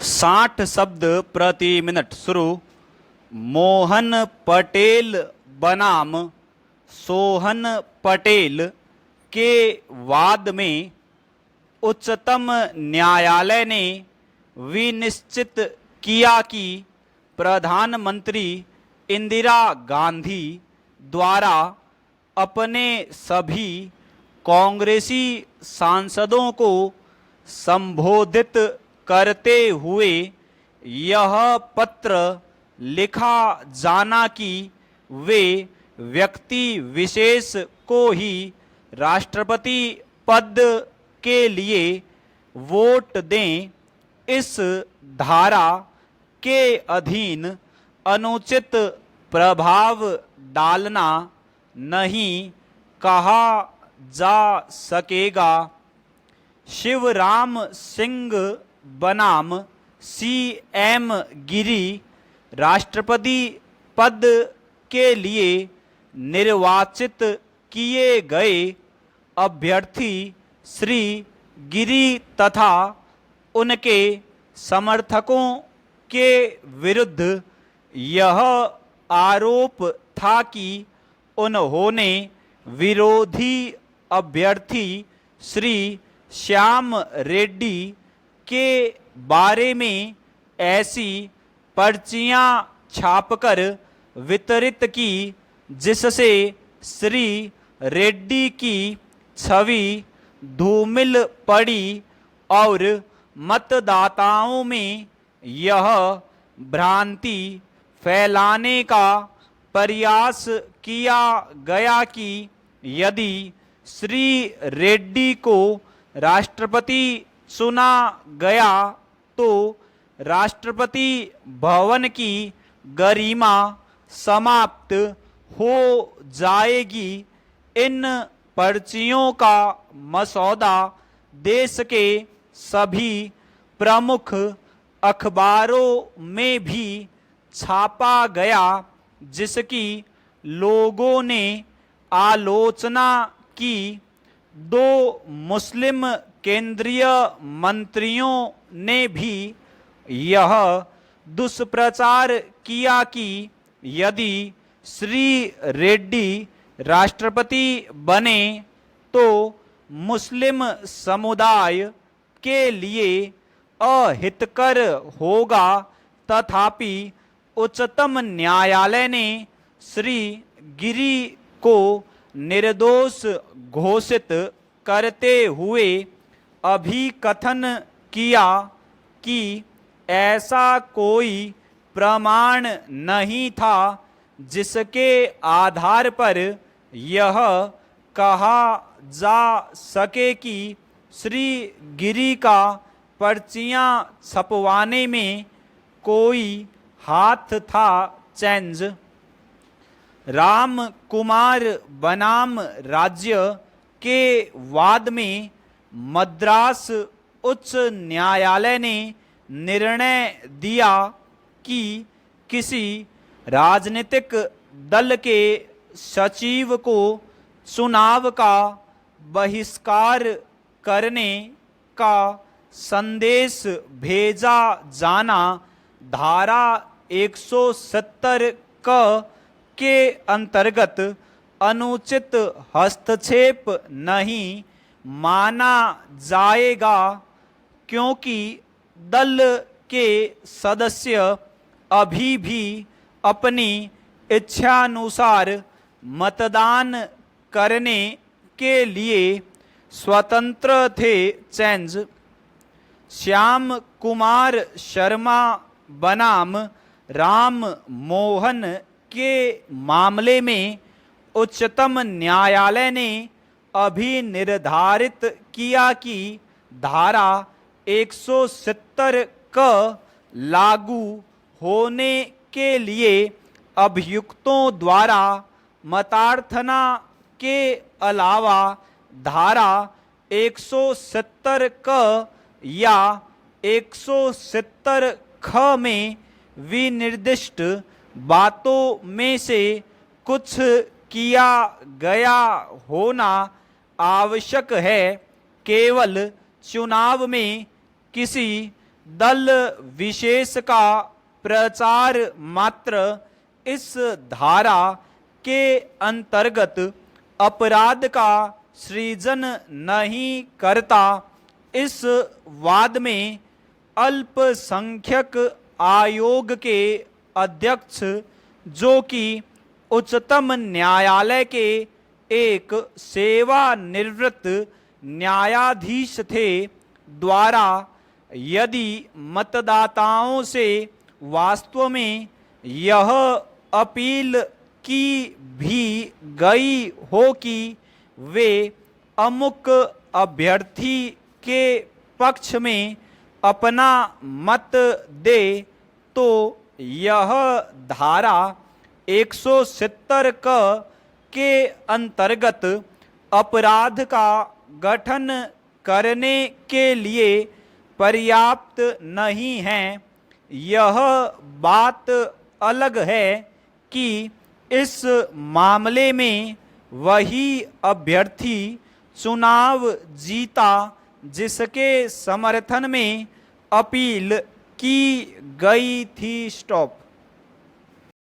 60 शब्द प्रति मिनट शुरू। मोहन पटेल बनाम सोहन पटेल के वाद में उच्चतम न्यायालय ने विनिश्चित किया कि प्रधानमंत्री इंदिरा गांधी द्वारा अपने सभी कांग्रेसी सांसदों को संबोधित करते हुए यह पत्र लिखा जाना कि वे व्यक्ति विशेष को ही राष्ट्रपति पद के लिए वोट दें, इस धारा के अधीन अनुचित प्रभाव डालना नहीं कहा जा सकेगा। शिवराम सिंह बनाम CM गिरी राष्ट्रपति पद के लिए निर्वाचित किए गए अभ्यर्थी श्री गिरी तथा उनके समर्थकों के विरुद्ध यह आरोप था कि उन्होंने विरोधी अभ्यर्थी श्री श्याम रेड्डी के बारे में ऐसी पर्चियां छापकर वितरित की जिससे श्री रेड्डी की छवि धूमिल पड़ी और मतदाताओं में यह भ्रांति फैलाने का प्रयास किया गया कि यदि श्री रेड्डी को राष्ट्रपति चुना गया तो राष्ट्रपति भवन की गरिमा समाप्त हो जाएगी। इन पर्चियों का मसौदा देश के सभी प्रमुख अखबारों में भी छापा गया, जिसकी लोगों ने आलोचना की। 2 मुस्लिम केंद्रीय मंत्रियों ने भी यह दुष्प्रचार किया कि यदि श्री रेड्डी राष्ट्रपति बने तो मुस्लिम समुदाय के लिए अहितकर होगा। तथापि उच्चतम न्यायालय ने श्री गिरी को निर्दोष घोषित करते हुए अभिकथन किया कि ऐसा कोई प्रमाण नहीं था जिसके आधार पर यह कहा जा सके कि श्री गिरी का पर्चियां छपवाने में कोई हाथ था। चेंज राम कुमार बनाम राज्य के वाद में मद्रास उच्च न्यायालय ने निर्णय दिया कि किसी राजनीतिक दल के सचिव को चुनाव का बहिष्कार करने का संदेश भेजा जाना धारा 170 के अंतर्गत अनुचित हस्तक्षेप नहीं माना जाएगा, क्योंकि दल के सदस्य अभी भी अपनी इच्छानुसार मतदान करने के लिए स्वतंत्र थे। चेंज श्याम कुमार शर्मा बनाम राम मोहन के मामले में उच्चतम न्यायालय ने अभी निर्धारित किया कि धारा 170 का लागू होने के लिए अभियुक्तों द्वारा मतार्थना के अलावा धारा 170 क या 170 ख में विनिर्दिष्ट बातों में से कुछ किया गया होना आवश्यक है। केवल चुनाव में किसी दल विशेष का प्रचार मात्र इस धारा के अंतर्गत अपराध का सृजन नहीं करता। इस वाद में अल्पसंख्यक आयोग के अध्यक्ष, जो कि उच्चतम न्यायालय के एक सेवानिवृत्त न्यायाधीश थे, द्वारा यदि मतदाताओं से वास्तव में यह अपील की भी गई हो कि वे अमुक अभ्यर्थी के पक्ष में अपना मत दे, तो यह धारा 170 के अंतर्गत अपराध का गठन करने के लिए पर्याप्त नहीं है। यह बात अलग है कि इस मामले में वही अभ्यर्थी चुनाव जीता जिसके समर्थन में अपील की गई थी। स्टॉप।